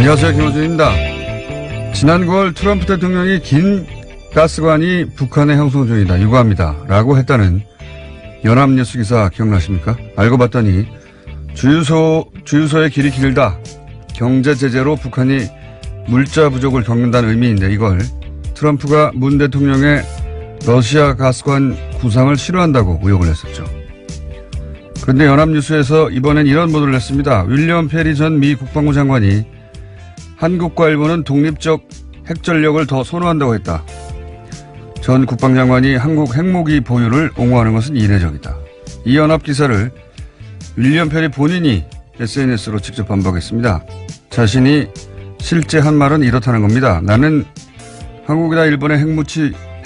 안녕하세요. 김호준입니다. 지난 9월 트럼프 대통령이 긴 가스관이 북한의 형성 중이다. 유구합니다. 라고 했다는 연합뉴스 기사 기억나십니까? 알고 봤더니 주유소의 길이 길다. 경제 제재로 북한이 물자 부족을 겪는다는 의미인데 이걸 트럼프가 문 대통령의 러시아 가스관 구상을 싫어한다고 의혹을 냈었죠. 그런데 연합뉴스에서 이번엔 이런 보도를 했습니다. 윌리엄 페리 전 미 국방부 장관이 한국과 일본은 독립적 핵전력을 더 선호한다고 했다. 전 국방장관이 한국 핵무기 보유를 옹호하는 것은 이례적이다. 이 연합기사를 윌리엄 페리 본인이 SNS로 직접 반박했습니다. 자신이 실제 한 말은 이렇다는 겁니다. 나는 한국이나 일본의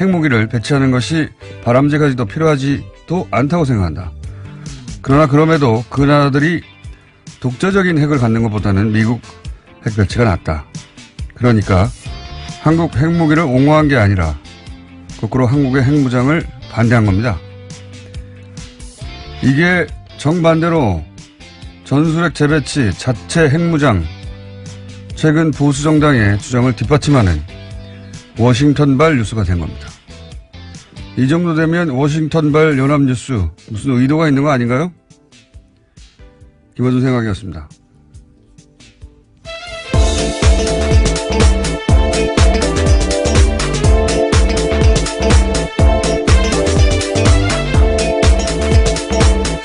핵무기를 배치하는 것이 바람직하지도 필요하지도 않다고 생각한다. 그러나 그럼에도 그 나라들이 독자적인 핵을 갖는 것보다는 미국 핵 배치가 낫다. 그러니까 한국 핵무기를 옹호한 게 아니라 거꾸로 한국의 핵무장을 반대한 겁니다. 이게 정반대로 전술핵 재배치, 자체 핵무장, 최근 보수 정당의 주장을 뒷받침하는 워싱턴발 뉴스가 된 겁니다. 이 정도 되면 워싱턴발 연합뉴스 무슨 의도가 있는 거 아닌가요? 김어준 생각이었습니다.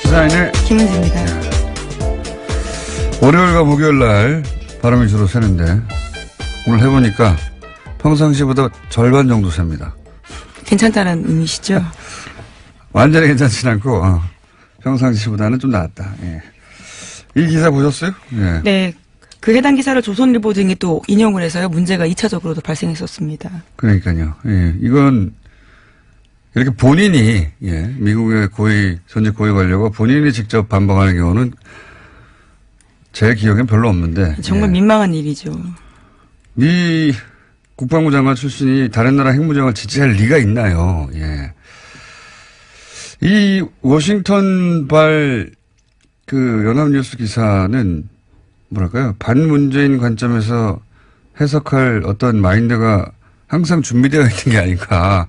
시사인의 김은지입니다. 월요일과 목요일 날 바람이 주로 새는데 오늘 해보니까 평상시보다 절반 정도 셉니다. 괜찮다는 의미시죠? 완전히 괜찮진 않고 평상시보다는 좀 나았다. 예. 이 기사 보셨어요? 예. 네. 그 해당 기사를 조선일보 등이 또 인용을 해서요. 문제가 2차적으로도 발생했었습니다. 그러니까요. 예. 이건 이렇게 본인이 미국의 전직 고위 관료가 본인이 직접 반박하는 경우는 제 기억엔 별로 없는데. 정말 민망한 일이죠. 미 국방부 장관 출신이 다른 나라 핵무장을 지지할 리가 있나요? 예. 이 워싱턴발 그 연합뉴스 기사는 뭐랄까요? 반문재인 관점에서 해석할 어떤 마인드가 항상 준비되어 있는 게 아닐까.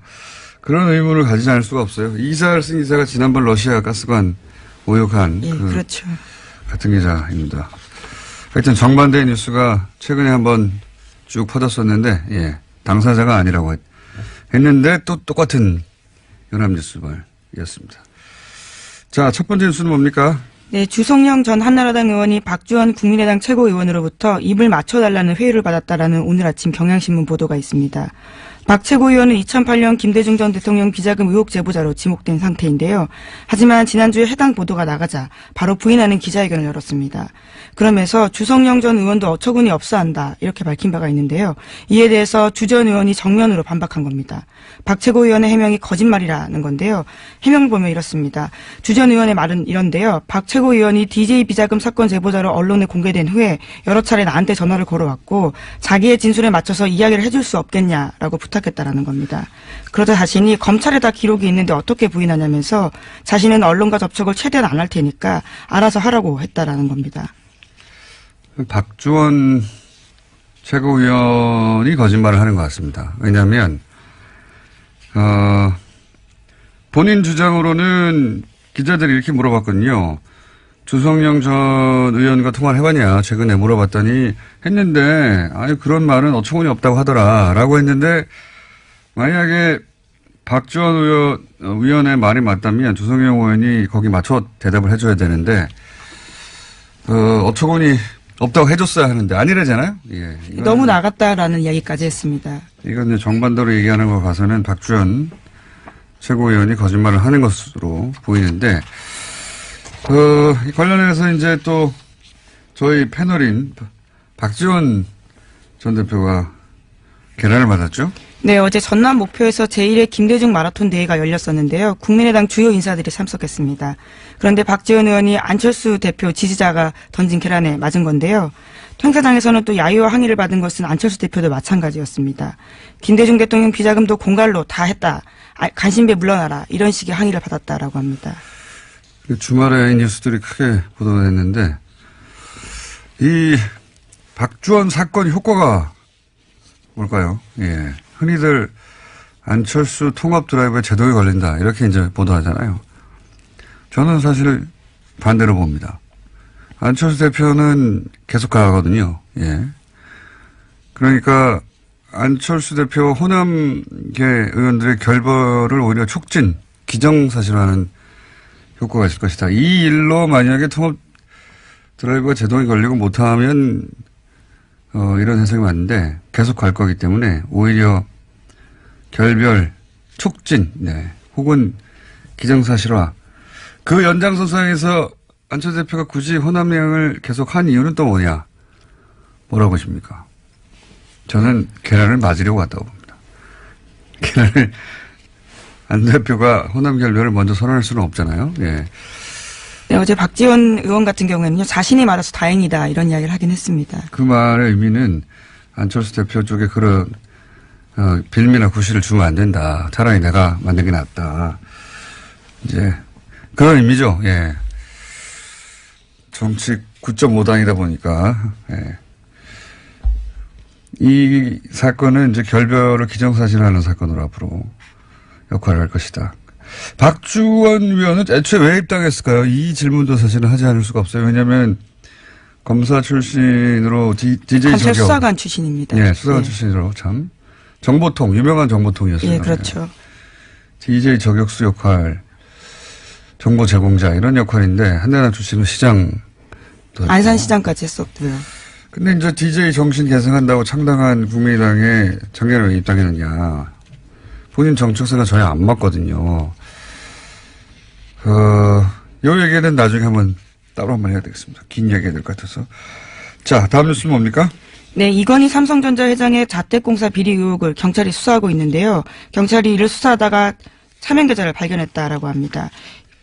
그런 의문을 가지지 않을 수가 없어요. 이 기사를 쓴 기사가 지난번 러시아 가스관 오역한 그렇죠. 같은 기자입니다. 하여튼 정반대의 뉴스가 최근에 한번 쭉 퍼졌었는데 당사자가 아니라고 했는데 또 똑같은 연합뉴스발이었습니다. 자, 첫 번째 뉴스는 뭡니까? 네, 주성영 전 한나라당 의원이 박주원 국민의당 최고위원으로부터 입을 맞춰달라는 회유를 받았다라는 오늘 아침 경향신문 보도가 있습니다. 박 최고위원은 2008년 김대중 전 대통령 비자금 의혹 제보자로 지목된 상태인데요. 하지만 지난주에 해당 보도가 나가자 바로 부인하는 기자회견을 열었습니다. 그러면서 주성영 전 의원도 어처구니 없어한다 이렇게 밝힌 바가 있는데요. 이에 대해서 주 전 의원이 정면으로 반박한 겁니다. 박 최고위원의 해명이 거짓말이라는 건데요. 해명을 보면 이렇습니다. 주 전 의원의 말은 이런데요. 박 최고위원이 DJ 비자금 사건 제보자로 언론에 공개된 후에 여러 차례 나한테 전화를 걸어왔고 자기의 진술에 맞춰서 이야기를 해줄 수 없겠냐라고 부탁했다라는 겁니다. 그러자 자신이 검찰에 다 기록이 있는데 어떻게 부인하냐면서 자신은 언론과 접촉을 최대한 안 할 테니까 알아서 하라고 했다라는 겁니다. 박주원 최고위원이 거짓말을 하는 것 같습니다. 왜냐하면 본인 주장으로는 기자들이 이렇게 물어봤거든요. 주성영 전 의원과 통화를 해봤냐 최근에 물어봤더니 했는데 그런 말은 어처구니 없다고 하더라 라고 했는데 만약에 박주원 의원의 말이 맞다면 주성영 의원이 거기 맞춰 대답을 해줘야 되는데 어처구니 없다고 해줬어야 하는데 아니래잖아요. 예, 너무 나갔다라는 이야기까지 했습니다. 이건 정반대로 얘기하는 거 봐서는 박주원 최고위원이 거짓말을 하는 것으로 보이는데 관련해서 이제 또 저희 패널인 박지원 전 대표가 계란을 맞았죠? 네, 어제 전남 목표에서 제1회 김대중 마라톤 대회가 열렸었는데요. 국민의당 주요 인사들이 참석했습니다. 그런데 박지원 의원이 안철수 대표 지지자가 던진 계란에 맞은 건데요. 행사장에서는 또 야유와 항의를 받은 것은 안철수 대표도 마찬가지였습니다. 김대중 대통령 비자금도 공갈로 다 했다. 간신배 물러나라. 이런 식의 항의를 받았다라고 합니다. 주말에 이 뉴스들이 크게 보도됐는데 이 박주원 사건 효과가 뭘까요? 예. 흔히들 안철수 통합 드라이브에 제동이 걸린다. 이렇게 이제 보도하잖아요. 저는 사실 반대로 봅니다. 안철수 대표는 계속 가거든요. 예. 그러니까 안철수 대표 호남계 의원들의 결별을 오히려 촉진, 기정사실화하는 효과가 있을 것이다. 이 일로 만약에 통합 드라이브가 제동이 걸리고 못하면 이런 해석이 맞는데 계속 갈 거기 때문에 오히려 결별, 촉진, 네. 혹은 기정사실화. 그 연장선상에서 안철수 대표가 굳이 호남행을 계속 한 이유는 또 뭐냐? 뭐라고 보십니까? 저는 계란을 맞으려고 왔다고 봅니다. 계란을 안 대표가 호남 결별을 먼저 선언할 수는 없잖아요. 예. 네, 어제 박지원 의원 같은 경우에는요, 자신이 맞아서 다행이다 이런 이야기를 하긴 했습니다. 그 말의 의미는 안철수 대표 쪽에 그런 빌미나 구실을 주면 안 된다. 차라리 내가 만든 게 낫다. 이제 그런 의미죠. 예. 정치 9.5당이다 보니까 예. 이 사건은 이제 결별을 기정사실화하는 사건으로 앞으로 역할을 할 것이다. 박주원 위원은 애초에 왜 입당했을까요? 이 질문도 사실은 하지 않을 수가 없어요. 왜냐하면 검사 출신으로 DJ 검찰 저격. 수사관 출신입니다. 네, 수사관 네. 출신으로 참 정보통 유명한 정보통이었어요. 예, 그렇죠. DJ 저격수 역할, 정보 제공자 이런 역할인데 한나라 출신은 시장. 안산시장까지 했었고요. 근데 이제 DJ 정신 계승한다고 창당한 국민의당에 작년에 왜 입당했느냐. 본인 정책사가 저희 안 맞거든요. 요 얘기는 나중에 한번 따로 한번 해야 되겠습니다. 긴 얘기가 될 것 같아서. 자, 다음 뉴스는 뭡니까? 네, 이건희 삼성전자 회장의 자택공사 비리 의혹을 경찰이 수사하고 있는데요. 경찰이 이를 수사하다가 차명 계좌를 발견했다라고 합니다.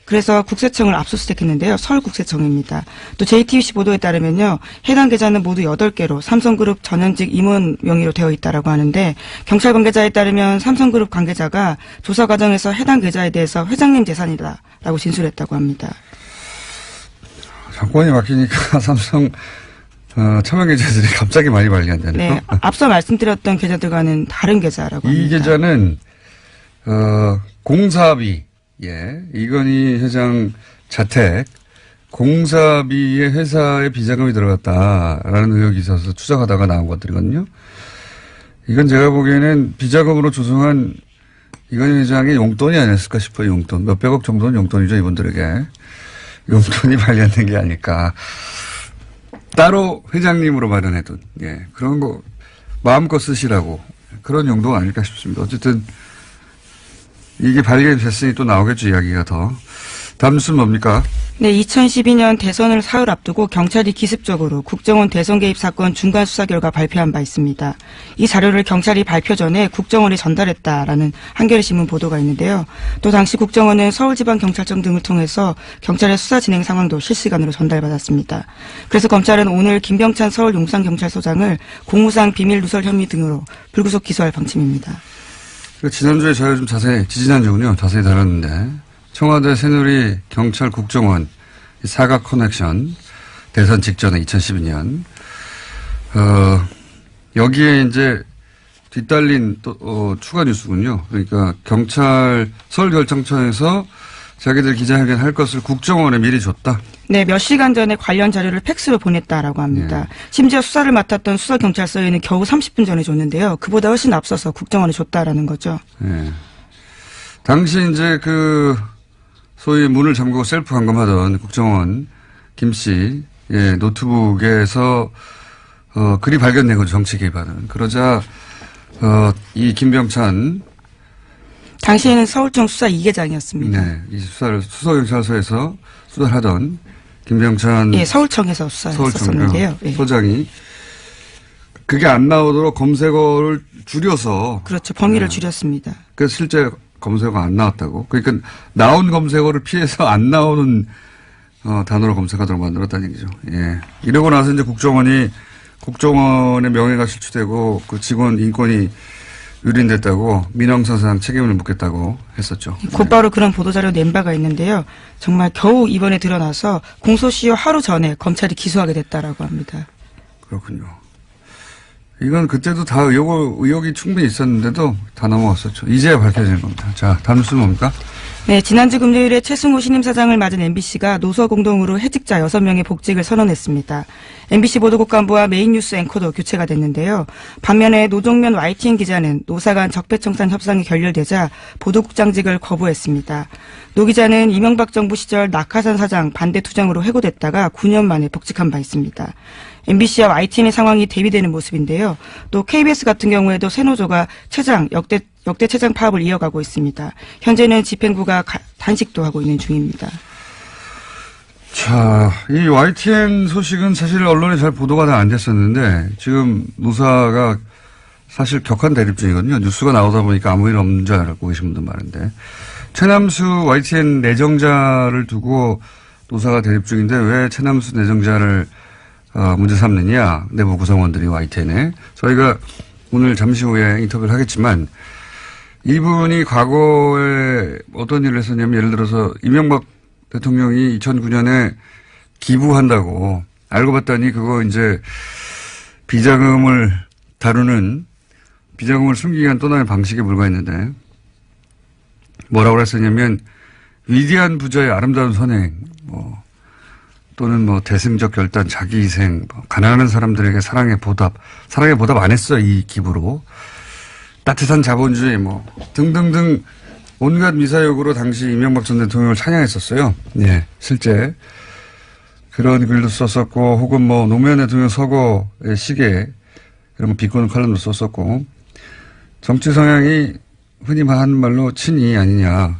그래서 국세청을 압수수색했는데요. 서울국세청입니다. 또 JTBC 보도에 따르면요. 해당 계좌는 모두 8개로 삼성그룹 전현직 임원 명의로 되어 있다라고 하는데 경찰 관계자에 따르면 삼성그룹 관계자가 조사 과정에서 해당 계좌에 대해서 회장님 재산이다라고 진술했다고 합니다. 정권이 바뀌니까 삼성 차명 계좌들이 갑자기 많이 발견되네요. 네, 앞서 말씀드렸던 계좌들과는 다른 계좌라고 합니다. 이 계좌는 공사비. 예, 이건희 회장 자택 공사비에 회사에 비자금이 들어갔다라는 의혹이 있어서 추적하다가 나온 것들이거든요. 이건 제가 보기에는 비자금으로 조성한 이건희 회장의 용돈이 아니었을까 싶어요. 용돈. 몇백억 정도는 용돈이죠. 이분들에게. 용돈이 발견된 게 아닐까. 따로 회장님으로 마련해둔. 예, 그런 거 마음껏 쓰시라고. 그런 용도가 아닐까 싶습니다. 어쨌든 이게 발견됐으니 또 나오겠죠, 이야기가 더. 다음 뉴스는 뭡니까? 네, 2012년 대선을 사흘 앞두고 경찰이 기습적으로 국정원 대선 개입 사건 중간 수사 결과 발표한 바 있습니다. 이 자료를 경찰이 발표 전에 국정원에 전달했다라는 한겨레신문 보도가 있는데요. 또 당시 국정원은 서울지방경찰청 등을 통해서 경찰의 수사 진행 상황도 실시간으로 전달받았습니다. 그래서 검찰은 오늘 김병찬 서울 용산경찰서장을 공무상 비밀 누설 혐의 등으로 불구속 기소할 방침입니다. 지난주에 저희가 좀 지지난주군요. 자세히 다뤘는데, 청와대 새누리 경찰 국정원 사각 커넥션 대선 직전에 2012년, 여기에 이제 뒤따른 또, 추가 뉴스군요. 그러니까 서울결정청에서 자기들 기자회견 할 것을 국정원에 미리 줬다. 네, 몇 시간 전에 관련 자료를 팩스로 보냈다라고 합니다. 네. 심지어 수사를 맡았던 수서경찰서에는 겨우 30분 전에 줬는데요. 그보다 훨씬 앞서서 국정원에 줬다라는 거죠. 네. 당시 이제 소위 문을 잠그고 셀프 감금하던 국정원 김 씨, 예, 노트북에서, 글이 발견된 거죠. 정치 개입하는. 그러자, 이 김병찬. 당시에는 서울청 수사 2계장이었습니다. 네. 이 수서경찰서에서 수사를 하던 김병찬. 예, 서울청에서 수사했었는데요. 예. 소장이 그게 안 나오도록 검색어를 줄여서. 그렇죠. 범위를 줄였습니다. 그래서 실제 검색어가 안 나왔다고. 그러니까 나온 검색어를 피해서 안 나오는 단어로 검색하도록 만들었다는 얘기죠. 예. 이러고 나서 이제 국정원의 명예가 실추되고 그 직원 인권이 유린됐다고 민원사상 책임을 묻겠다고 했었죠. 곧바로 그런 보도자료 낸 바가 있는데요. 정말 겨우 이번에 드러나서 공소시효 하루 전에 검찰이 기소하게 됐다라고 합니다. 그렇군요. 이건 그때도 다 의혹이 충분히 있었는데도 다 넘어갔었죠. 이제야 밝혀지는 겁니다. 자, 다음 뉴스는 뭡니까? 네, 지난주 금요일에 최승호 신임 사장을 맞은 MBC가 노서 공동으로 해직자 6명의 복직을 선언했습니다. MBC 보도국 간부와 메인 뉴스 앵커도 교체가 됐는데요. 반면에 노종면 YTN 기자는 노사 간 적폐청산 협상이 결렬되자 보도국장직을 거부했습니다. 노 기자는 이명박 정부 시절 낙하산 사장 반대 투쟁으로 해고됐다가 9년 만에 복직한 바 있습니다. MBC와 YTN의 상황이 대비되는 모습인데요. 또 KBS 같은 경우에도 새노조가 역대 최장 파업을 이어가고 있습니다. 현재는 집행부가 단식도 하고 있는 중입니다. 자, 이 YTN 소식은 사실 언론에 잘 보도가 다 안 됐었는데 지금 노사가 사실 격한 대립 중이거든요. 뉴스가 나오다 보니까 아무 일 없는 줄 알고 계신 분도 많은데 최남수 YTN 내정자를 두고 노사가 대립 중인데 왜 최남수 내정자를 문제 삼느냐, 내부 구성원들이 YTN에. 저희가 오늘 잠시 후에 인터뷰를 하겠지만 이분이 과거에 어떤 일을 했었냐면 예를 들어서 이명박 대통령이 2009년에 기부한다고 알고 봤더니 그거 이제 비자금을 다루는 비자금을 숨기기 위한 또 다른 방식에 불과했는데 뭐라고 그랬었냐면 위대한 부자의 아름다운 선행 또는 대승적 결단, 자기희생, 가난한 사람들에게 사랑의 보답 안 했어, 이 기부로. 따뜻한 자본주의, 등등등 온갖 미사역으로 당시 이명박 전 대통령을 찬양했었어요. 예, 실제. 그런 글도 썼었고, 혹은 노무현 대통령 서거의 시계, 이런 거 비꼬는 칼럼도 썼었고, 정치 성향이 흔히 하는 말로 친이 아니냐.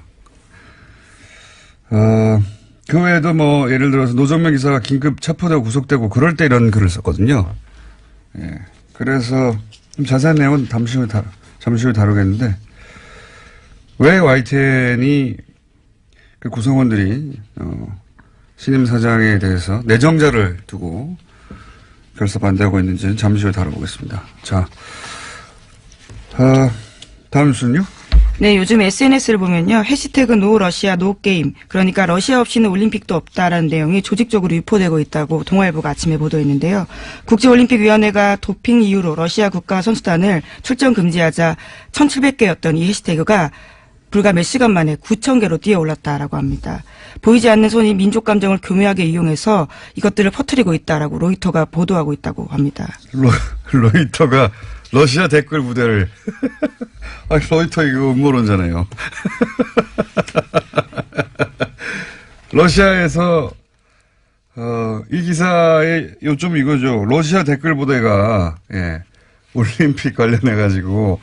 그 외에도 예를 들어서 노정면 기사가 긴급 체포되고 구속되고 그럴 때 이런 글을 썼거든요. 예. 그래서 좀 자세한 내용은 잠시 후에 다루겠는데 왜 YTN이 그 구성원들이 신임 사장에 대해서 내정자를 두고 결사 반대하고 있는지는 잠시 후에 다뤄보겠습니다. 자, 다음 뉴스는요? 네, 요즘 SNS를 보면요. 해시태그 노 러시아 노 게임. 그러니까 러시아 없이는 올림픽도 없다라는 내용이 조직적으로 유포되고 있다고 동아일보가 아침에 보도했는데요. 국제올림픽위원회가 도핑 이유로 러시아 국가 선수단을 출전 금지하자 1,700개였던 이 해시태그가 불과 몇 시간 만에 9,000개로 뛰어올랐다라고 합니다. 보이지 않는 손이 민족 감정을 교묘하게 이용해서 이것들을 퍼뜨리고 있다라고 로이터가 보도하고 있다고 합니다. 로이터가 러시아 댓글 부대를 로이터 이거 음모론잖아요. 러시아에서 이 기사의 요점 이거죠. 러시아 댓글 부대가 올림픽 관련해 가지고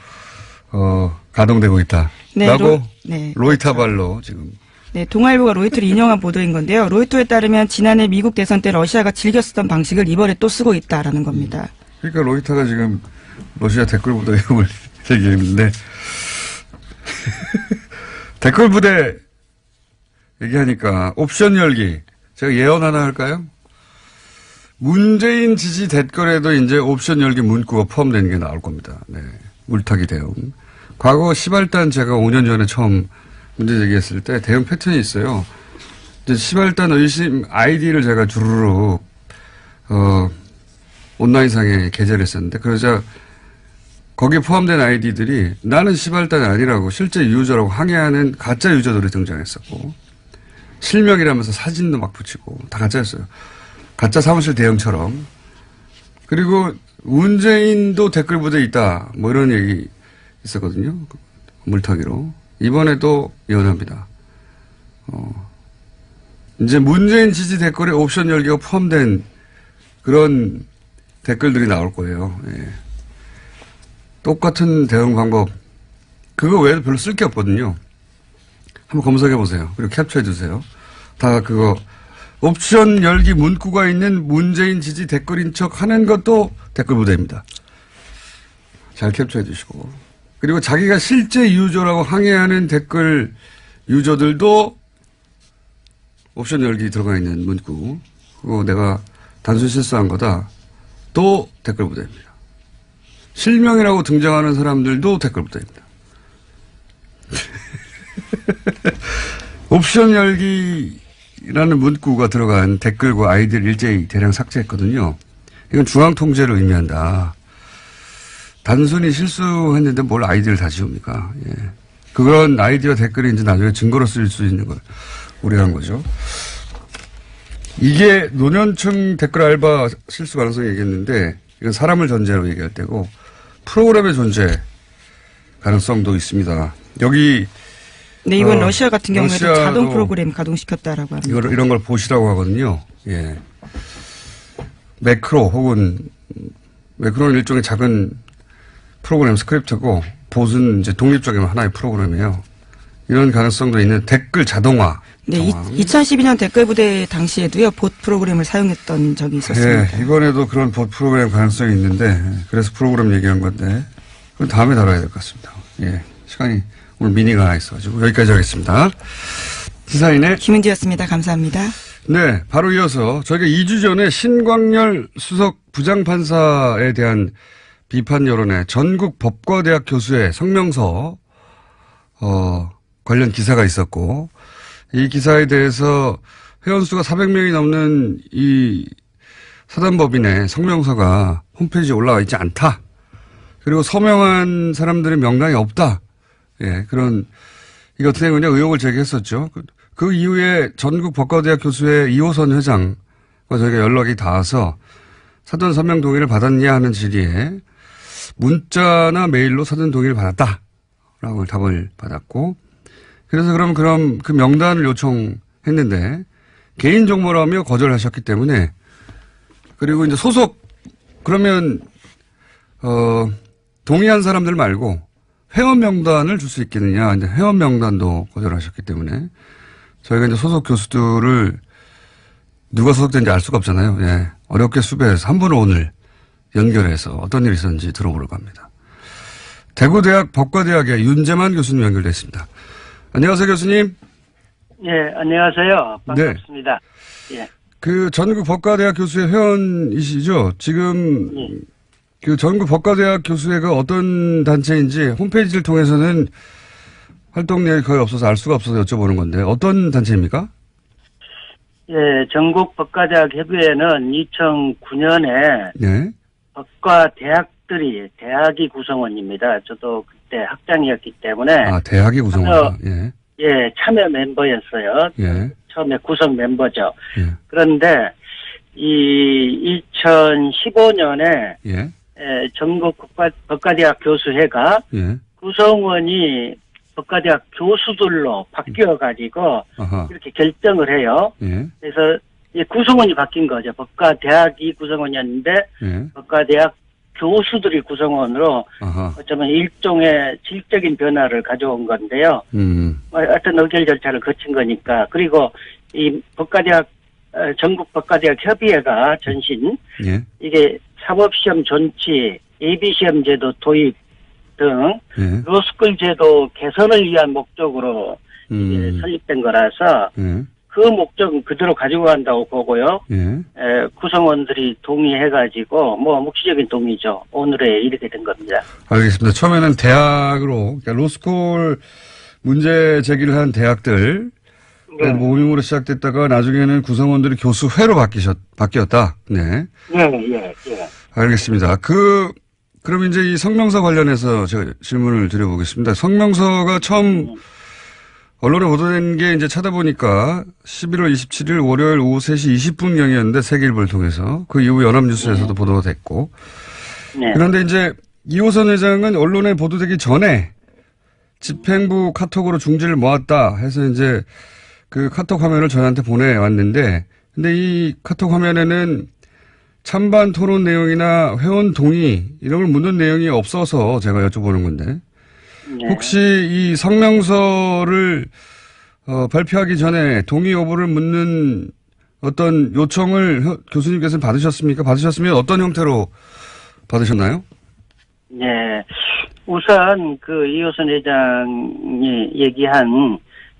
가동되고 있다. 네, 라고 네, 로이터발로 지금. 네, 동아일보가 로이터를 인용한 보도인 건데요. 로이터에 따르면 지난해 미국 대선 때 러시아가 즐겨 쓰던 방식을 이번에 또 쓰고 있다라는 겁니다. 그러니까 로이터가 지금 러시아 댓글 부대 이름을 얘기했는데 댓글 부대 얘기하니까 옵션 열기 제가 예언 하나 할까요? 문재인 지지 댓글에도 이제 옵션 열기 문구가 포함되는 게 나올 겁니다. 네, 물타기 대응. 과거 시발단 제가 5년 전에 처음 문제 제기했을 때 대응 패턴이 있어요. 이제 시발단 의심 아이디를 제가 주르륵 온라인상에 게재를 했었는데 그러자 거기에 포함된 아이디들이 나는 시발단이 아니라고 실제 유저라고 항의하는 가짜 유저들이 등장했었고 실명이라면서 사진도 막 붙이고 다 가짜였어요. 가짜 사무실 대응처럼. 그리고 문재인도 댓글 부대에 있다. 이런 얘기 있었거든요. 물타기로. 이번에도 예언합니다. 이제 문재인 지지 댓글에 옵션 열기가 포함된 그런 댓글들이 나올 거예요. 예. 똑같은 대응 방법. 그거 외에도 별로 쓸 게 없거든요. 한번 검색해 보세요. 그리고 캡처해 두세요. 다 그거 옵션 열기 문구가 있는 문재인 지지 댓글인 척 하는 것도 댓글 부대입니다. 잘 캡처해 두시고. 그리고 자기가 실제 유저라고 항의하는 댓글 유저들도 옵션 열기 들어가 있는 문구. 그거 내가 단순 실수한 거다. 또 댓글 부대입니다. 실명이라고 등장하는 사람들도 댓글 부대입니다. 옵션 열기라는 문구가 들어간 댓글과 아이디를 일제히 대량 삭제했거든요. 이건 중앙 통제를 의미한다. 단순히 실수했는데 뭘 아이디어를 다 지웁니까? 예. 그런 아이디어 댓글이 이제 나중에 증거로 쓰일 수 있는 걸 우려한 거죠. 이게 노년층 댓글 알바 실수 가능성이 얘기했는데 이건 사람을 전제로 얘기할 때고 프로그램의 존재 가능성도 있습니다. 여기 네, 이번 러시아 같은 경우에도 러시아도 자동 프로그램 가동시켰다라고 합니다. 이런 걸 보시라고 하거든요. 예. 매크로 혹은 매크로는 일종의 작은 프로그램 스크립트고 봇은 이제 독립적인 하나의 프로그램이에요. 이런 가능성도 있는 댓글 자동화. 네, 2012년 댓글 부대 당시에도요, 봇 프로그램을 사용했던 적이 있었습니다. 예, 이번에도 그런 봇 프로그램 가능성이 있는데, 그래서 프로그램 얘기한 건데, 그건 다음에 다뤄야 될 것 같습니다. 예, 시간이 오늘 미니가 하나 있어가지고 여기까지 하겠습니다. 시사인의 김은지였습니다. 감사합니다. 네, 바로 이어서 저희가 2주 전에 신광열 수석 부장판사에 대한 비판 여론에 전국 법과대학 교수의 성명서 관련 기사가 있었고 이 기사에 대해서 회원수가 400명이 넘는 이 사단법인의 성명서가 홈페이지에 올라와 있지 않다. 그리고 서명한 사람들의 명단이 없다. 예, 그런 이거 어떻게 그냥 의혹을 제기했었죠. 그 이후에 전국 법과대학 교수의 이호선 회장과 저희가 연락이 닿아서 사전 서명 동의를 받았냐 하는 질의에 문자나 메일로 사전 동의를 받았다라고 답을 받았고 그래서 그럼 그 명단을 요청했는데 개인 정보라며 거절하셨기 때문에 그리고 이제 소속 그러면 동의한 사람들 말고 회원 명단을 줄 수 있겠느냐. 이제 회원 명단도 거절하셨기 때문에 저희가 이제 소속 교수들을 누가 소속된지 알 수가 없잖아요. 예. 어렵게 수배해서 한 분을 오늘 연결해서 어떤 일이 있었는지 들어보려고 합니다. 대구대학 법과대학의 윤재만 교수님 연결됐습니다. 안녕하세요, 교수님. 예, 안녕하세요. 반갑습니다. 네. 예. 그 전국 법과대학 교수회 회원이시죠? 지금 그 전국 법과대학 교수회가 어떤 단체인지 홈페이지를 통해서는 활동 내역이 거의 없어서 알 수가 없어서 여쭤보는 건데 어떤 단체입니까? 예, 전국 법과대학 협의회는 2009년에 네. 법과 대학이 구성원입니다. 저도 그때 학장이었기 때문에. 아, 대학이 구성원이다. 예. 예, 참여 멤버였어요. 예. 처음에 구성 멤버죠. 예. 그런데 이 2015년에 예. 전국 법과대학 교수회가 예. 구성원이 법과대학 교수들로 바뀌어가지고 이렇게 결정을 해요. 예. 그래서 구성원이 바뀐 거죠. 법과대학이 구성원이었는데 예. 법과대학 교수들이 구성원으로 어쩌면 일종의 질적인 변화를 가져온 건데요. 하여튼 의결 절차를 거친 거니까. 그리고 이 법과대학 전국 법과대학 협의회가 전신 예. 이게 사법시험 존치, 예비시험 제도 도입 등 예. 로스쿨 제도 개선을 위한 목적으로 이게 설립된 거라서 그 목적은 그대로 가지고 간다고 보고요. 예. 구성원들이 동의해가지고 뭐 묵시적인 동의죠. 오늘에 이렇게 된 겁니다. 알겠습니다. 처음에는 대학으로 그러니까 로스쿨 문제 제기를 한 대학들 모임으로 시작됐다가 나중에는 구성원들이 교수회로 바뀌었다. 네. 예. 알겠습니다. 그럼 이제 이 성명서 관련해서 제가 질문을 드려보겠습니다. 성명서가 처음 언론에 보도된 게 이제 찾아보니까 11월 27일 월요일 오후 3시 20분경이었는데 세계일보를 통해서 그 이후 연합뉴스에서도 보도가 됐고. 네. 그런데 이제 이호선 회장은 언론에 보도되기 전에 집행부 카톡으로 중지를 모았다 해서 이제 그 카톡 화면을 저희한테 보내왔는데 근데 이 카톡 화면에는 찬반 토론 내용이나 회원 동의 이런 걸 묻는 내용이 없어서 제가 여쭤보는 건데 네. 혹시 이 성명서를 발표하기 전에 동의 여부를 묻는 어떤 요청을 교수님께서는 받으셨습니까? 받으셨으면 어떤 형태로 받으셨나요? 네. 우선 그 이호선 회장이 얘기한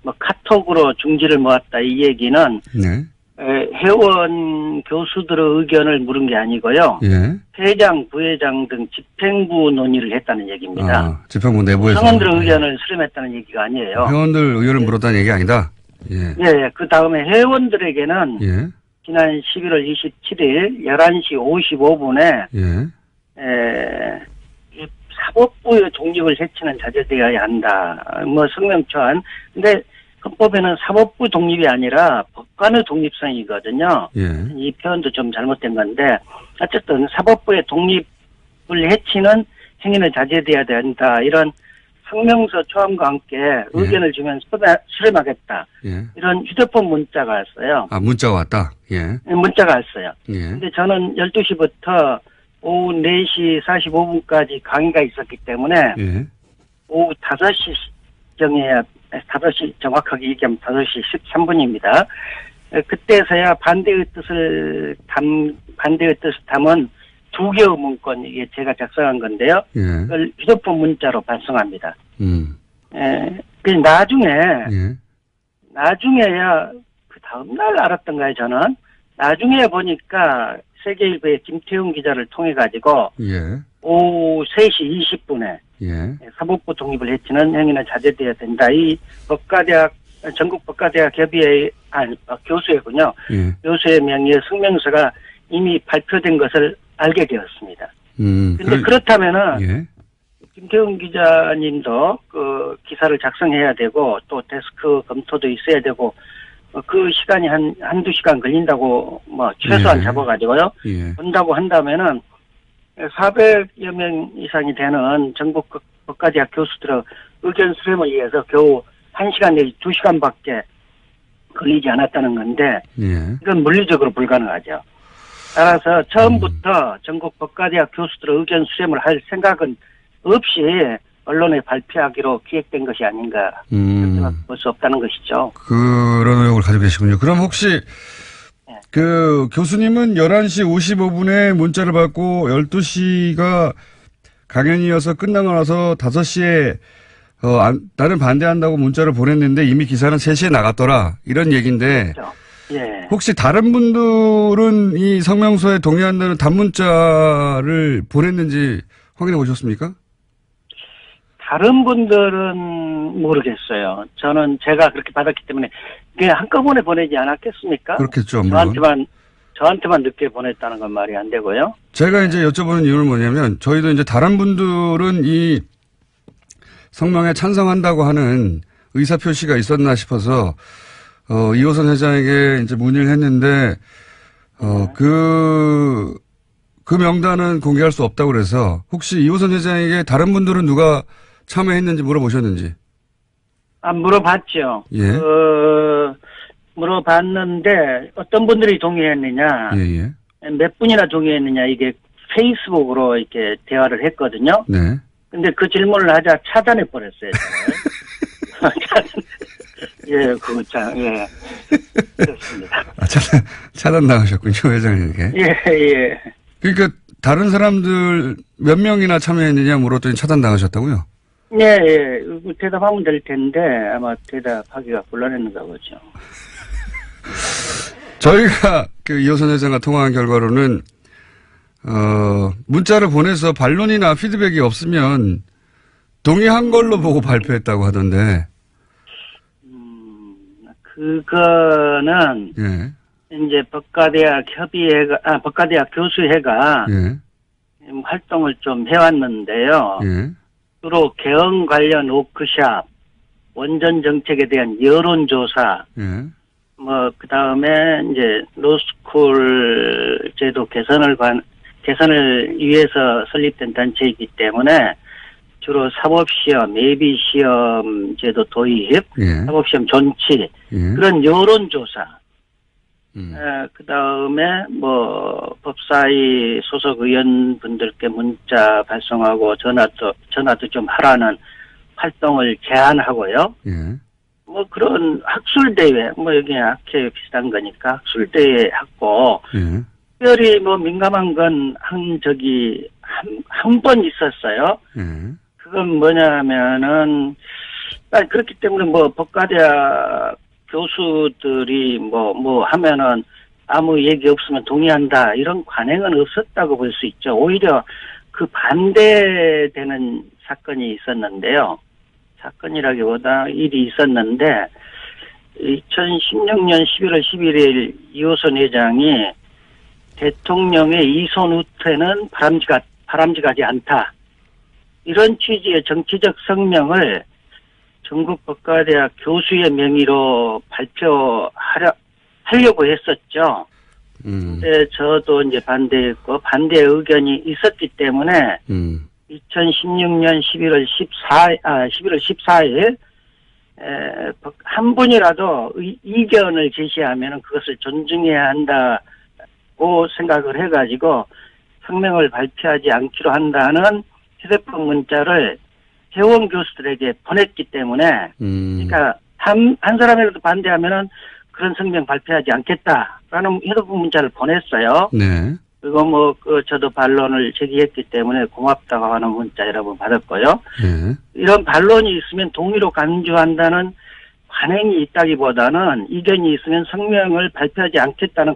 뭐 카톡으로 중지를 모았다 이 얘기는 네. 회원 교수들의 의견을 물은 게 아니고요. 예. 회장, 부회장 등 집행부 논의를 했다는 얘기입니다. 아, 집행부 내부에서. 구성원들의 의견을 수렴했다는 얘기가 아니에요. 회원들 의견을 물었다는 얘기 아니다? 예. 예, 그 다음에 회원들에게는 예. 지난 11월 27일 11시 55분에 예. 사법부의 독립을 해치는 자제되어야 한다. 뭐 성명초안. 근데 헌법에는 사법부 독립이 아니라 법관의 독립성이거든요. 예. 이 표현도 좀 잘못된 건데 어쨌든 사법부의 독립을 해치는 행위는 자제돼야 된다. 이런 성명서 초안과 함께 의견을 주면 수렴하겠다. 예. 이런 휴대폰 문자가 왔어요. 아, 문자가 왔다. 예. 문자가 왔어요. 예. 근데 저는 12시부터 오후 4시 45분까지 강의가 있었기 때문에 예. 오후 5시 정해야 5시 정확하게 얘기하면 5시 13분입니다. 그때서야 반대의 뜻을 담은 2개의 문건 이게 제가 작성한 건데요. 예. 그걸 휴대폰 문자로 발송합니다. 그 예. 나중에야 그 다음날 알았던가요, 저는. 나중에 보니까 세계일보의 김태훈 기자를 통해 가지고 예. 오후 3시 20분에 예. 사법부 독립을 해치는 행위는 자제돼야 된다. 이 전국 법과대학 협의회 교수회군요. 예. 교수의 명의의 성명서가 이미 발표된 것을 알게 되었습니다. 근데 그렇다면은 예. 김태훈 기자님도 그 기사를 작성해야 되고 또 데스크 검토도 있어야 되고 그 시간이 한두 시간 걸린다고 뭐 최소한 예. 잡아가지고요. 예. 본다고 한다면은 400여 명 이상이 되는 전국 법과대학 교수들의 의견 수렴을 위해서 겨우 1시간 내지 2시간밖에 걸리지 않았다는 건데 예. 이건 물리적으로 불가능하죠. 따라서 처음부터 전국 법과대학 교수들의 의견 수렴을 할 생각은 없이 언론에 발표하기로 기획된 것이 아닌가 볼 수 없다는 것이죠. 그런 의혹을 가지고 계시군요. 그럼 혹시 그 교수님은 11시 55분에 문자를 받고 12시가 강연이어서 끝나고 나서 5시에 나는 반대한다고 문자를 보냈는데 이미 기사는 3시에 나갔더라. 이런 얘기인데 그렇죠. 예. 혹시 다른 분들은 이 성명서에 동의한다는 단문자를 보냈는지 확인해 보셨습니까? 다른 분들은 모르겠어요. 저는 제가 그렇게 받았기 때문에 그냥 한꺼번에 보내지 않았겠습니까? 그렇겠죠. 물론. 저한테만 늦게 보냈다는 건 말이 안 되고요. 제가 이제 여쭤보는 이유는 뭐냐면 저희도 이제 다른 분들은 이 성명에 찬성한다고 하는 의사표시가 있었나 싶어서 이호선 회장에게 이제 문의를 했는데 그 명단은 공개할 수 없다고 그래서 혹시 이호선 회장에게 다른 분들은 누가 참여했는지 물어보셨는지? 물어봤죠. 예. 물어봤는데 어떤 분들이 동의했느냐, 예. 몇 분이나 동의했느냐 이게 페이스북으로 이렇게 대화를 했거든요. 네. 근데 그 질문을 하자 차단해 버렸어요. 예, 예. 그렇습니다. 차단 나가셨군요, 회장님께. 예. 그러니까 다른 사람들 몇 명이나 참여했느냐 물었더니 차단 나가셨다고요? 예. 대답하면 될 텐데 아마 대답하기가 곤란했는가 보죠. 저희가 그 이호선 회장과 통화한 결과로는 문자를 보내서 반론이나 피드백이 없으면 동의한 걸로 보고 발표했다고 하던데. 그거는 예. 이제 법과대학 교수회가 예. 활동을 좀 해왔는데요. 예. 주로 개헌 관련 워크샵, 원전 정책에 대한 여론조사, 예. 그 다음에 이제 로스쿨 제도 개선을 위해서 설립된 단체이기 때문에 주로 사법시험, 예비시험 제도 도입, 예. 사법시험 존치, 예. 그런 여론조사, 그 다음에 법사위 소속 의원분들께 문자 발송하고 전화도 좀 하라는 활동을 제안하고요. 예. 그런 학술대회, 여기 학회 비슷한 거니까 학술대회 하고, 예. 특별히 민감한 건 한 번 있었어요. 예. 그건 뭐냐면은, 그렇기 때문에 법과대학 교수들이 하면은 아무 얘기 없으면 동의한다. 이런 관행은 없었다고 볼 수 있죠. 오히려 그 반대되는 사건이 있었는데요. 사건이라기보다 일이 있었는데 2016년 11월 11일 이호선 회장이 대통령의 이손 후퇴는 바람직하지 않다. 이런 취지의 정치적 성명을 전국 법과대학 교수의 명의로 하려고 했었죠. 근데 저도 이제 반대했고 반대 의견이 있었기 때문에 2016년 11월 14일 한 분이라도 이견을 제시하면 그것을 존중해야 한다고 생각을 해가지고 성명을 발표하지 않기로 한다는 휴대폰 문자를 회원 교수들에게 보냈기 때문에 그러니까 한 사람이라도 반대하면은 그런 성명 발표하지 않겠다라는 휴대폰 문자를 보냈어요. 네. 그리고 저도 반론을 제기했기 때문에 고맙다고 하는 문자 여러 번 받았고요. 네. 이런 반론이 있으면 동의로 간주한다는 관행이 있다기보다는 이견이 있으면 성명을 발표하지 않겠다는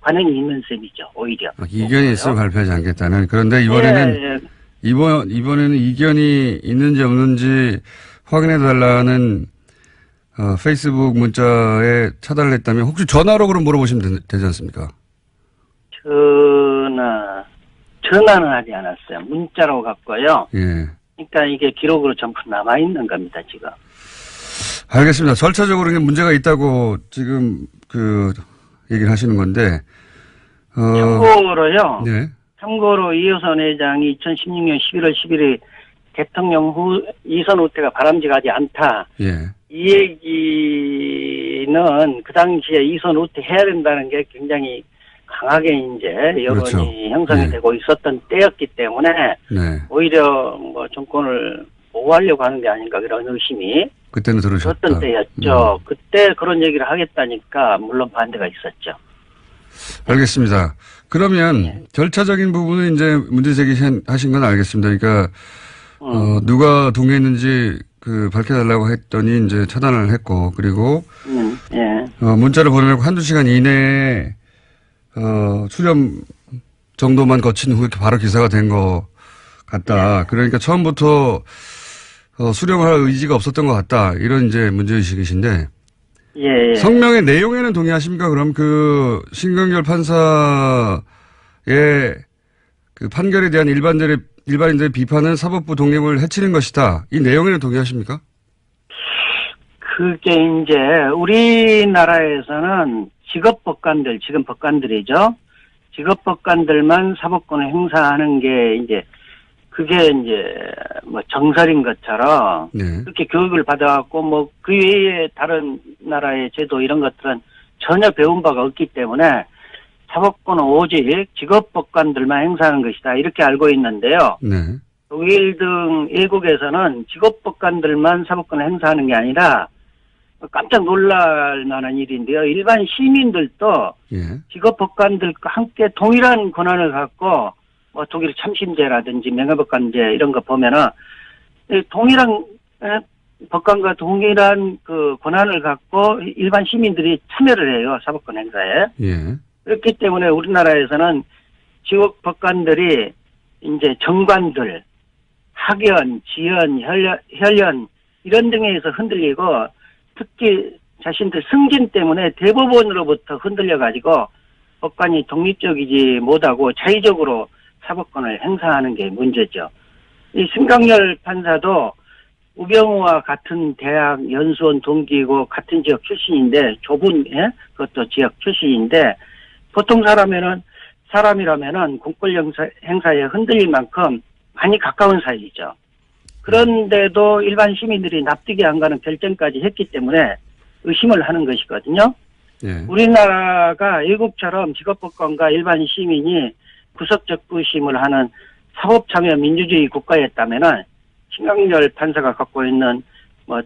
관행이 있는 셈이죠, 오히려. 이견이 있으면 발표하지 않겠다는. 그런데 이번에는, 이번에는 이견이 있는지 없는지 확인해달라는, 페이스북 문자에 차단을 했다면 혹시 전화로 그럼 물어보시면 되지 않습니까? 전화는 하지 않았어요. 문자로 갔고요. 예. 그러니까 이게 기록으로 전부 남아있는 겁니다, 지금. 알겠습니다. 절차적으로 문제가 있다고 지금 얘기를 하시는 건데. 참고로요. 네. 참고로 이호선 회장이 2016년 11월 11일 대통령 후 이선 후퇴가 바람직하지 않다. 예. 이 얘기는 그 당시에 이선 후퇴해야 된다는 게 굉장히 강하게 이제 여론이 그렇죠. 형성이 네. 되고 있었던 때였기 때문에 네. 오히려 정권을 보호하려고 하는 게 아닌가 그런 의심이 그때는 들으셨다. 들었던 때였죠. 그때 그런 얘기를 하겠다니까 물론 반대가 있었죠. 알겠습니다. 그러면 절차적인 부분은 이제 문제 제기하신 건 알겠습니다. 그러니까 누가 동의했는지 밝혀달라고 했더니 이제 차단을 했고 그리고 예. 문자를 보내고 한두 시간 이내에 수렴 정도만 거친 후에 바로 기사가 된 것 같다. 그러니까 처음부터 수렴할 의지가 없었던 것 같다. 이런 이제 문제의식이신데. 예. 성명의 내용에는 동의하십니까? 그럼 신강렬 판사의 판결에 대한 일반인들의 비판은 사법부 독립을 해치는 것이다. 이 내용에는 동의하십니까? 그게 이제 우리나라에서는 직업법관들, 지금 법관들이죠. 직업법관들만 사법권을 행사하는 게 이제 그게 이제 정설인 것처럼 네. 그렇게 교육을 받아갖고 그 외에 다른 나라의 제도 이런 것들은 전혀 배운 바가 없기 때문에 사법권은 오직 직업법관들만 행사하는 것이다. 이렇게 알고 있는데요. 네. 독일 등 일국에서는 직업법관들만 사법권을 행사하는 게 아니라 깜짝 놀랄 만한 일인데요. 일반 시민들도 예. 직업법관들과 함께 동일한 권한을 갖고 독일 참심제라든지 명예법관제 이런 거 보면은 동일한 법관과 동일한 권한을 갖고 일반 시민들이 참여를 해요. 사법권 행사에. 예. 그렇기 때문에 우리나라에서는 직업법관들이 이제 정관들, 학연, 지연, 혈연 이런 등에서 흔들리고 특히 자신들 승진 때문에 대법원으로부터 흔들려가지고 법관이 독립적이지 못하고 자의적으로 사법권을 행사하는 게 문제죠. 이 신강렬 판사도 우병우와 같은 대학 연수원 동기이고 같은 지역 출신인데 좁은 그것도 지역 출신인데 보통 사람이라면은 공권 행사에 흔들릴 만큼 많이 가까운 사이죠. 그런데도 일반 시민들이 납득이 안 가는 결정까지 했기 때문에 의심을 하는 것이거든요. 예. 우리나라가 외국처럼 직업법관과 일반 시민이 구석적 의심을 하는 사법참여 민주주의 국가였다면은 신강렬 판사가 갖고 있는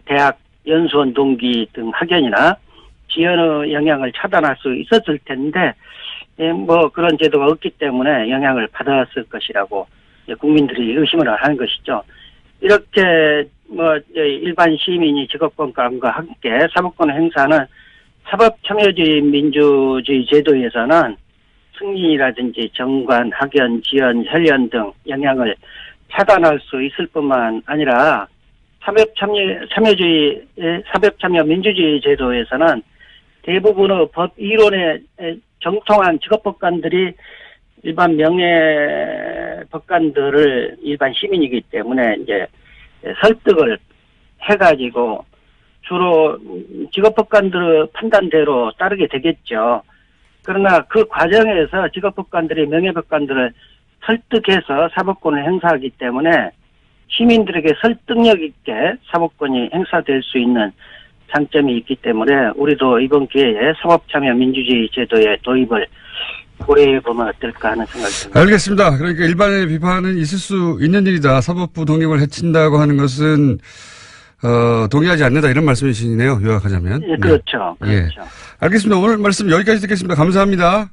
대학 연수원 동기 등 학연이나 지연의 영향을 차단할 수 있었을 텐데 그런 제도가 없기 때문에 영향을 받았을 것이라고 국민들이 의심을 하는 것이죠. 이렇게 일반 시민이 직업법관과 함께 사법권을 행사하는 사법참여주의 민주주의 제도에서는 승진이라든지 정관, 학연, 지연, 혈연 등 영향을 차단할 수 있을 뿐만 아니라 사법참여 민주주의 제도에서는 대부분의 법 이론에 정통한 직업법관들이 일반 법관들을 일반 시민이기 때문에 이제 설득을 해가지고 주로 직업법관들의 판단대로 따르게 되겠죠. 그러나 그 과정에서 직업법관들이 명예법관들을 설득해서 사법권을 행사하기 때문에 시민들에게 설득력 있게 사법권이 행사될 수 있는 장점이 있기 때문에 우리도 이번 기회에 사법참여민주주의 제도의 도입을 고려해보면 어떨까 하는 생각이 듭니다. 알겠습니다. 그러니까 일반의 비판은 있을 수 있는 일이다. 사법부 독립을 해친다고 하는 것은 동의하지 않는다 이런 말씀이시네요. 요약하자면. 예, 그렇죠. 네. 그렇죠. 예. 알겠습니다. 오늘 말씀 여기까지 듣겠습니다. 감사합니다.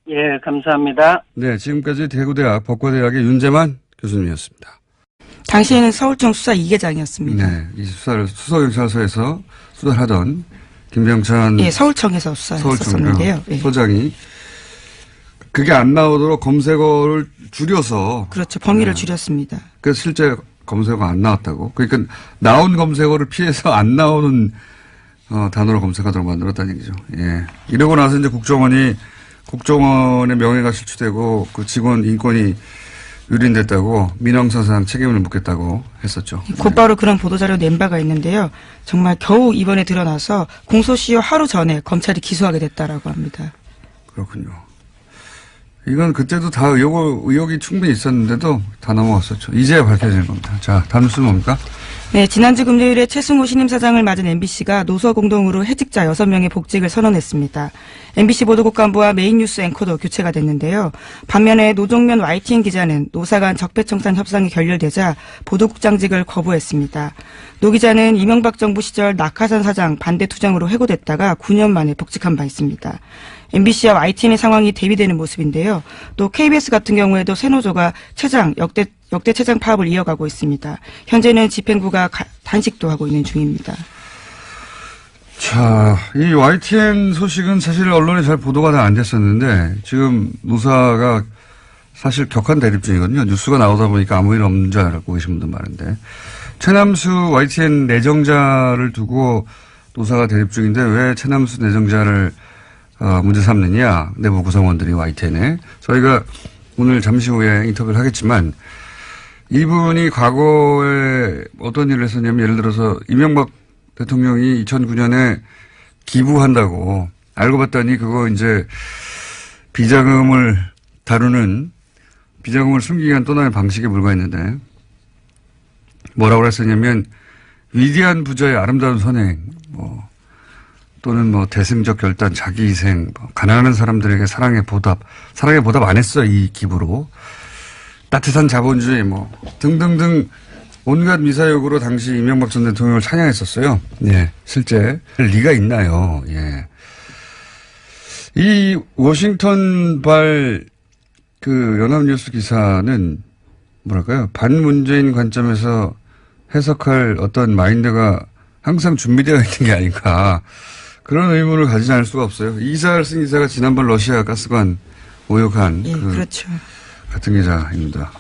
예, 감사합니다. 네, 지금까지 대구대학 법과대학의 윤재만 교수님이었습니다. 당시에는 서울청 수사 2계장이었습니다. 네, 이 수사를 수서경찰서에서 수사를 하던 김병찬 예, 서울청에서 수사했었는데요. 예. 소장이 그게 안 나오도록 검색어를 줄여서 그렇죠. 범위를 줄였습니다. 그래서 실제 검색어가 안 나왔다고. 그러니까 나온 검색어를 피해서 안 나오는 단어로 검색하도록 만들었다는 얘기죠. 예. 이러고 나서 이제 국정원의 명예가 실추되고 그 직원 인권이 유린됐다고 민영사상 책임을 묻겠다고 했었죠. 곧바로 그런 보도자료 낸 바가 있는데요. 정말 겨우 이번에 드러나서 공소시효 하루 전에 검찰이 기소하게 됐다라고 합니다. 그렇군요. 이건 그때도 다 의혹이 충분히 있었는데도 다 넘어갔었죠. 이제야 밝혀지는 겁니다. 자, 다음 뉴스는 뭡니까? 네, 지난주 금요일에 최승호 신임사장을 맞은 MBC가 노서공동으로 해직자 6명의 복직을 선언했습니다. MBC 보도국 간부와 메인 뉴스 앵커도 교체가 됐는데요. 반면에 노종면 YTN 기자는 노사 간 적폐청산 협상이 결렬되자 보도국장직을 거부했습니다. 노 기자는 이명박 정부 시절 낙하산 사장 반대 투쟁으로 해고됐다가 9년 만에 복직한 바 있습니다. MBC와 YTN의 상황이 대비되는 모습인데요. 또 KBS 같은 경우에도 새노조가 역대 최장 파업을 이어가고 있습니다. 현재는 집행부가 단식도 하고 있는 중입니다. 자, 이 YTN 소식은 사실 언론에 잘 보도가 다 안 됐었는데 지금 노사가 사실 격한 대립 중이거든요. 뉴스가 나오다 보니까 아무 일 없는 줄 알고 계신 분들 많은데 최남수 YTN 내정자를 두고 노사가 대립 중인데 왜 최남수 내정자를 문제 삼느냐. 내부 구성원들이 YTN에. 저희가 오늘 잠시 후에 인터뷰를 하겠지만 이분이 과거에 어떤 일을 했었냐면 예를 들어서 이명박 대통령이 2009년에 기부한다고 알고 봤더니 그거 이제 비자금을 다루는 비자금을 숨기기 위한 또 다른 방식에 불과했는데 뭐라고 했었냐면 위대한 부자의 아름다운 선행 또는 대승적 결단, 자기희생, 가난한 사람들에게 사랑의 보답 안 했어, 이 기부로. 따뜻한 자본주의, 등등등 온갖 미사역으로 당시 이명박 전 대통령을 찬양했었어요. 예, 실제. 리가 있나요? 예. 이 워싱턴발 연합뉴스 기사는 뭐랄까요? 반문재인 관점에서 해석할 어떤 마인드가 항상 준비되어 있는 게 아닌가. 그런 의문을 가지지 않을 수가 없어요. 이 기사를 쓴 기자가 지난번 러시아 가스관 오역한 예, 그렇죠. 같은 기자입니다.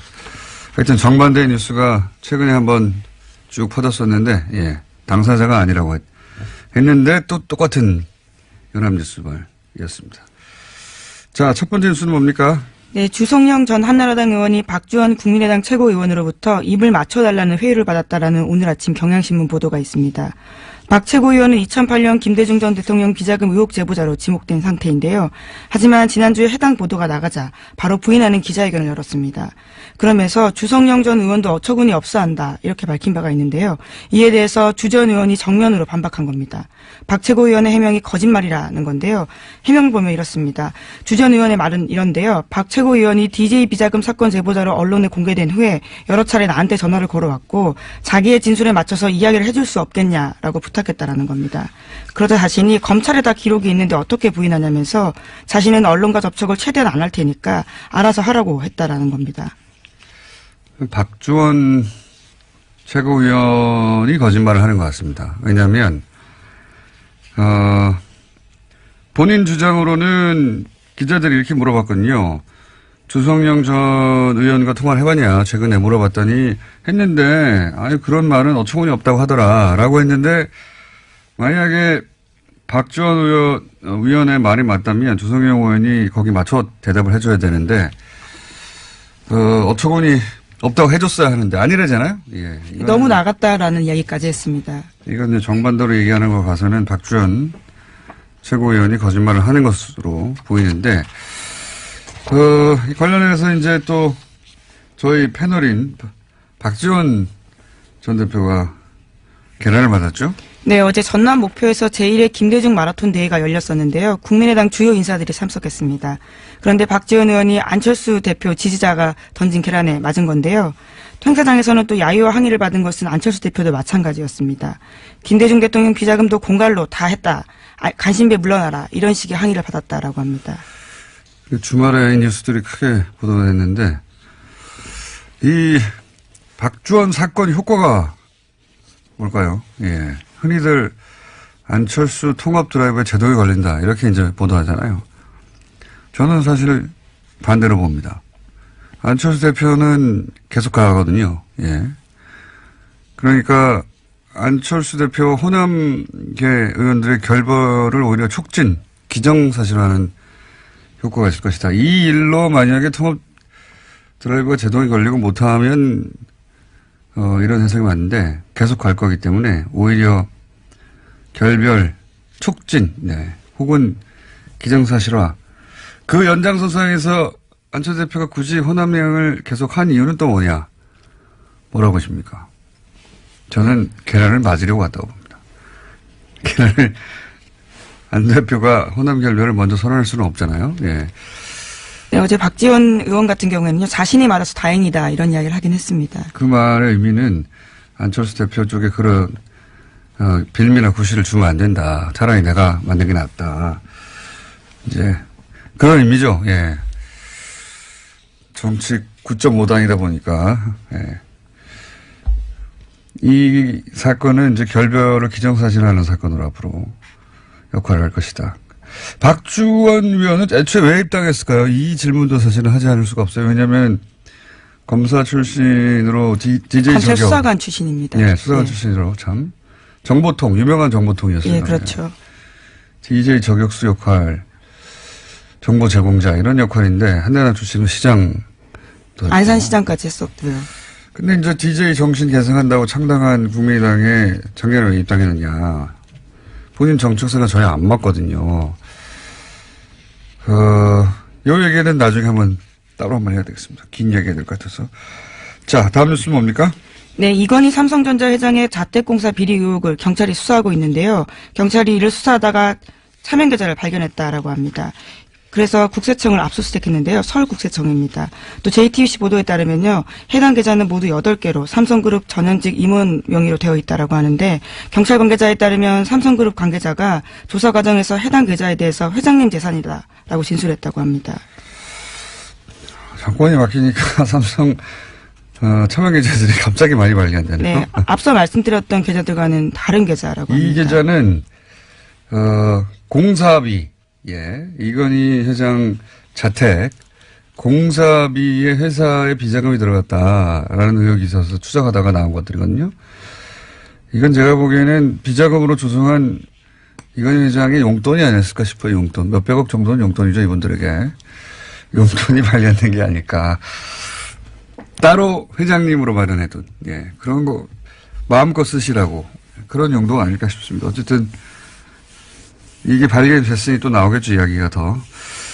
하여튼 정반대의 뉴스가 최근에 한번 쭉 퍼졌었는데 예, 당사자가 아니라고 했는데 또 똑같은 연합뉴스발이었습니다. 자, 첫 번째 뉴스는 뭡니까? 네, 주성영 전 한나라당 의원이 박주원 국민의당 최고위원으로부터 입을 맞춰달라는 회유를 받았다라는 오늘 아침 경향신문 보도가 있습니다. 박 최고위원은 2008년 김대중 전 대통령 비자금 의혹 제보자로 지목된 상태인데요. 하지만 지난주에 해당 보도가 나가자 바로 부인하는 기자회견을 열었습니다. 그러면서 주성영 전 의원도 어처구니 없어 한다 이렇게 밝힌 바가 있는데요. 이에 대해서 주 전 의원이 정면으로 반박한 겁니다. 박 최고위원의 해명이 거짓말이라는 건데요. 해명을 보면 이렇습니다. 주 전 의원의 말은 이런데요. 박 최고위원이 DJ 비자금 사건 제보자로 언론에 공개된 후에 여러 차례 나한테 전화를 걸어왔고 자기의 진술에 맞춰서 이야기를 해줄 수 없겠냐라고 부탁했다라는 겁니다. 그러자 자신이 검찰에 다 기록이 있는데 어떻게 부인하냐면서 자신은 언론과 접촉을 최대한 안 할 테니까 알아서 하라고 했다라는 겁니다. 박주원 최고위원이 거짓말을 하는 것 같습니다. 왜냐하면 본인 주장으로는 기자들이 이렇게 물어봤거든요. 주성영 전 의원과 통화를 해봤냐 최근에 물어봤더니 했는데 그런 말은 어처구니 없다고 하더라 라고 했는데 만약에 박주원 의원의 말이 맞다면 주성영 의원이 거기 맞춰 대답을 해줘야 되는데 어처구니 없다고 해줬어야 하는데 아니래잖아요. 예. 너무 나갔다라는 이야기까지 했습니다. 이건 정반대로 얘기하는 거 봐서는 박주원 최고위원이 거짓말을 하는 것으로 보이는데, 관련해서 이제 또 저희 패널인 박지원 전 대표가 계란을 맞았죠? 네, 어제 전남 목표에서 제1회 김대중 마라톤 대회가 열렸었는데요. 국민의당 주요 인사들이 참석했습니다. 그런데 박지원 의원이 안철수 대표 지지자가 던진 계란에 맞은 건데요. 행사장에서는 또 야유와 항의를 받은 것은 안철수 대표도 마찬가지였습니다. 김대중 대통령 비자금도 공갈로 다 했다. 간신배 물러나라. 이런 식의 항의를 받았다라고 합니다. 주말에 뉴스들이 크게 보도가 됐는데 이 박주원 사건 효과가 뭘까요? 예. 흔히들 안철수 통합 드라이브에 제동이 걸린다. 이렇게 이제 보도하잖아요. 저는 사실 반대로 봅니다. 안철수 대표는 계속 가거든요. 예. 그러니까 안철수 대표 호남계 의원들의 결벌을 오히려 촉진, 기정사실화하는 효과가 있을 것이다. 이 일로 만약에 통합 드라이브가 제동이 걸리고 못하면 이런 해석이 맞는데 계속 갈 거기 때문에 오히려 결별, 촉진, 네. 혹은 기정사실화. 그 연장선상에서 안철수 대표가 굳이 호남행을 계속 한 이유는 또 뭐냐? 뭐라고 보십니까? 저는 계란을 맞으려고 왔다고 봅니다. 계란을 안 대표가 호남 결별을 먼저 선언할 수는 없잖아요. 예. 네, 어제 박지원 의원 같은 경우에는요, 자신이 맞아서 다행이다 이런 이야기를 하긴 했습니다. 그 말의 의미는 안철수 대표 쪽에 그런 빌미나 구실을 주면 안 된다. 차라리 내가 만든 게 낫다. 이제 그런 의미죠. 예. 정치 9.5당이다 보니까 예. 이 사건은 이제 결별을 기정사실화하는 사건으로 앞으로 역할을 할 것이다. 박주원 위원은 애초에 왜 입당했을까요? 이 질문도 사실은 하지 않을 수가 없어요. 왜냐하면 검사 출신으로 DJ 검찰 저격. 수사관 출신입니다. 네, 수사관 출신으로 참 정보통, 유명한 정보통이었어요. 예, 그렇죠. DJ 저격수 역할, 정보 제공자 이런 역할인데 한나라 출신은 시장. 안산시장까지 했었고요. 근데 이제 DJ 정신 계승한다고 창당한 국민의당에 작년에 왜 입당했느냐. 본인 정책사가 저희 안 맞거든요. 요 얘기는 나중에 한번 따로 한번 해야 되겠습니다. 긴 얘기가 될 것 같아서. 자, 다음 뉴스는 뭡니까? 네, 이건희 삼성전자 회장의 자택공사 비리 의혹을 경찰이 수사하고 있는데요. 경찰이 이를 수사하다가 차명 계좌를 발견했다라고 합니다. 그래서 국세청을 압수수색했는데요. 서울국세청입니다. 또 JTBC 보도에 따르면요. 해당 계좌는 모두 8개로 삼성그룹 전현직 임원 명의로 되어 있다라고 하는데 경찰 관계자에 따르면 삼성그룹 관계자가 조사 과정에서 해당 계좌에 대해서 회장님 재산이다라고 진술했다고 합니다. 정권이 바뀌니까 삼성 차명 계좌들이 갑자기 많이 발견되네요. 네, 앞서 말씀드렸던 계좌들과는 다른 계좌라고 합니다. 이 계좌는 공사비. 예, 이건희 회장 자택 공사비에 회사에 비자금이 들어갔다라는 의혹이 있어서 추적하다가 나온 것들이거든요. 이건 제가 보기에는 비자금으로 조성한 이건희 회장의 용돈이 아니었을까 싶어요. 용돈. 몇백억 정도는 용돈이죠. 이분들에게. 용돈이 발견된 게 아닐까. 따로 회장님으로 마련해둔. 예, 그런 거 마음껏 쓰시라고. 그런 용도가 아닐까 싶습니다. 어쨌든 이게 발견됐으니 또 나오겠죠, 이야기가 더.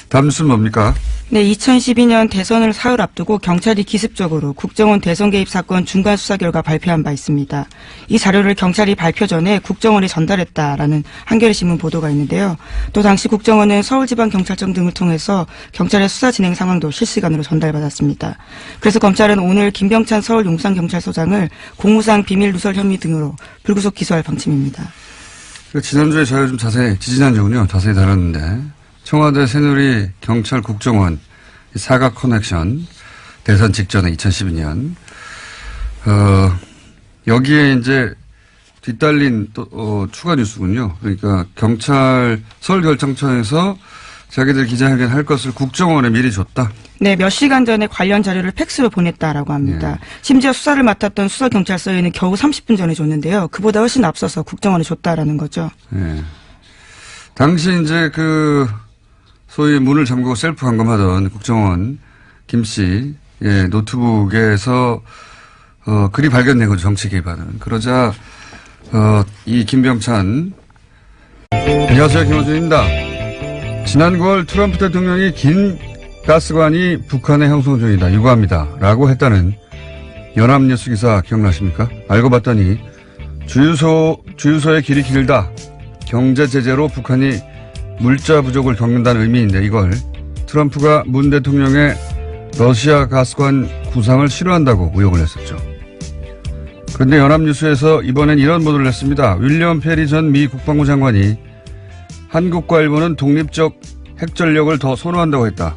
다음 뉴스는 뭡니까? 네, 2012년 대선을 사흘 앞두고 경찰이 기습적으로 국정원 대선 개입 사건 중간 수사 결과 발표한 바 있습니다. 이 자료를 경찰이 발표 전에 국정원에 전달했다라는 한겨레 신문 보도가 있는데요. 또 당시 국정원은 서울지방경찰청 등을 통해서 경찰의 수사 진행 상황도 실시간으로 전달받았습니다. 그래서 검찰은 오늘 김병찬 서울 용산경찰서장을 공무상 비밀 누설 혐의 등으로 불구속 기소할 방침입니다. 지난주에 저희가 좀 지지난주군요. 자세히 다뤘는데, 청와대 새누리 경찰 국정원 사각 커넥션, 대선 직전에 2012년, 여기에 이제 뒤따른 또, 추가 뉴스군요. 그러니까 경찰 서울결정청에서 자기들 기자회견 할 것을 국정원에 미리 줬다. 네, 몇 시간 전에 관련 자료를 팩스로 보냈다라고 합니다. 네. 심지어 수사를 맡았던 수사경찰서에는 겨우 30분 전에 줬는데요. 그보다 훨씬 앞서서 국정원에 줬다라는 거죠. 네. 당시 이제 소위 문을 잠그고 셀프 감금하던 국정원 김씨 예, 노트북에서 글이 발견된 거죠. 정치 개입하는. 그러자 이 김병찬, 안녕하세요, 김어준입니다. 지난 9월 트럼프 대통령이 긴 가스관이 북한의 형성 중이다, 유구합니다 라고 했다는 연합뉴스 기사 기억나십니까? 알고 봤더니 주유소의 길이 길다, 경제 제재로 북한이 물자 부족을 겪는다는 의미인데, 이걸 트럼프가 문 대통령의 러시아 가스관 구상을 싫어한다고 의혹을 했었죠. 그런데 연합뉴스에서 이번엔 이런 보도를 했습니다. 윌리엄 페리 전 미 국방부 장관이 한국과 일본은 독립적 핵전력을 더 선호한다고 했다.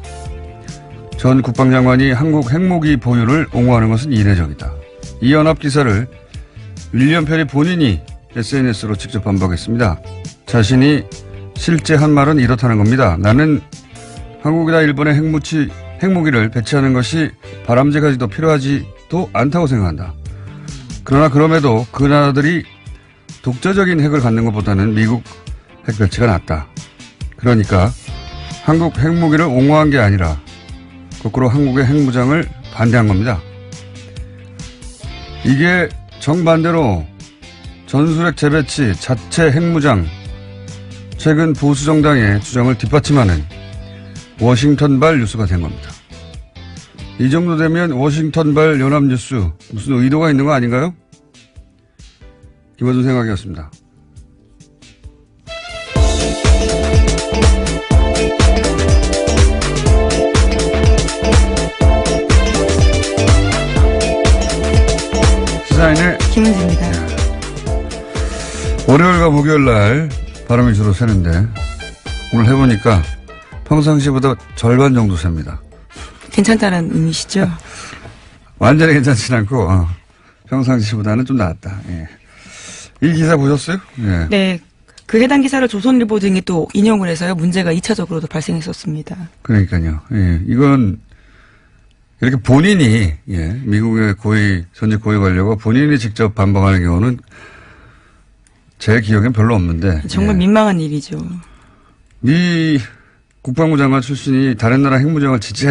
전 국방장관이 한국 핵무기 보유를 옹호하는 것은 이례적이다. 이 연합기사를 윌리엄 페리 본인이 SNS로 직접 반박했습니다. 자신이 실제 한 말은 이렇다는 겁니다. 나는 한국이나 일본의 핵무기를 배치하는 것이 바람직하지도 필요하지도 않다고 생각한다. 그러나 그럼에도 그 나라들이 독자적인 핵을 갖는 것보다는 미국 핵 배치가 낫다. 그러니까 한국 핵무기를 옹호한 게 아니라 거꾸로 한국의 핵무장을 반대한 겁니다. 이게 정반대로 전술핵 재배치, 자체 핵무장, 최근 보수 정당의 주장을 뒷받침하는 워싱턴발 뉴스가 된 겁니다. 이 정도 되면 워싱턴발 연합뉴스 무슨 의도가 있는 거 아닌가요? 김어준 생각이었습니다. 시사인의 김은지입니다. 월요일과 목요일 날 바람이 주로 새는데 오늘 해보니까 평상시보다 절반 정도 셉니다. 괜찮다는 의미시죠? 완전히 괜찮진 않고 평상시보다는 좀 나았다. 예. 이 기사 보셨어요? 예. 네. 그 해당 기사를 조선일보 등이 또 인용을 해서요. 문제가 2차적으로도 발생했었습니다. 그러니까요. 예. 이건 이렇게 본인이 미국의 전직 고위 관료가 본인이 직접 반박하는 경우는 제 기억엔 별로 없는데. 정말 민망한 일이죠. 미 국방부 장관 출신이 다른 나라 핵무장을 지지해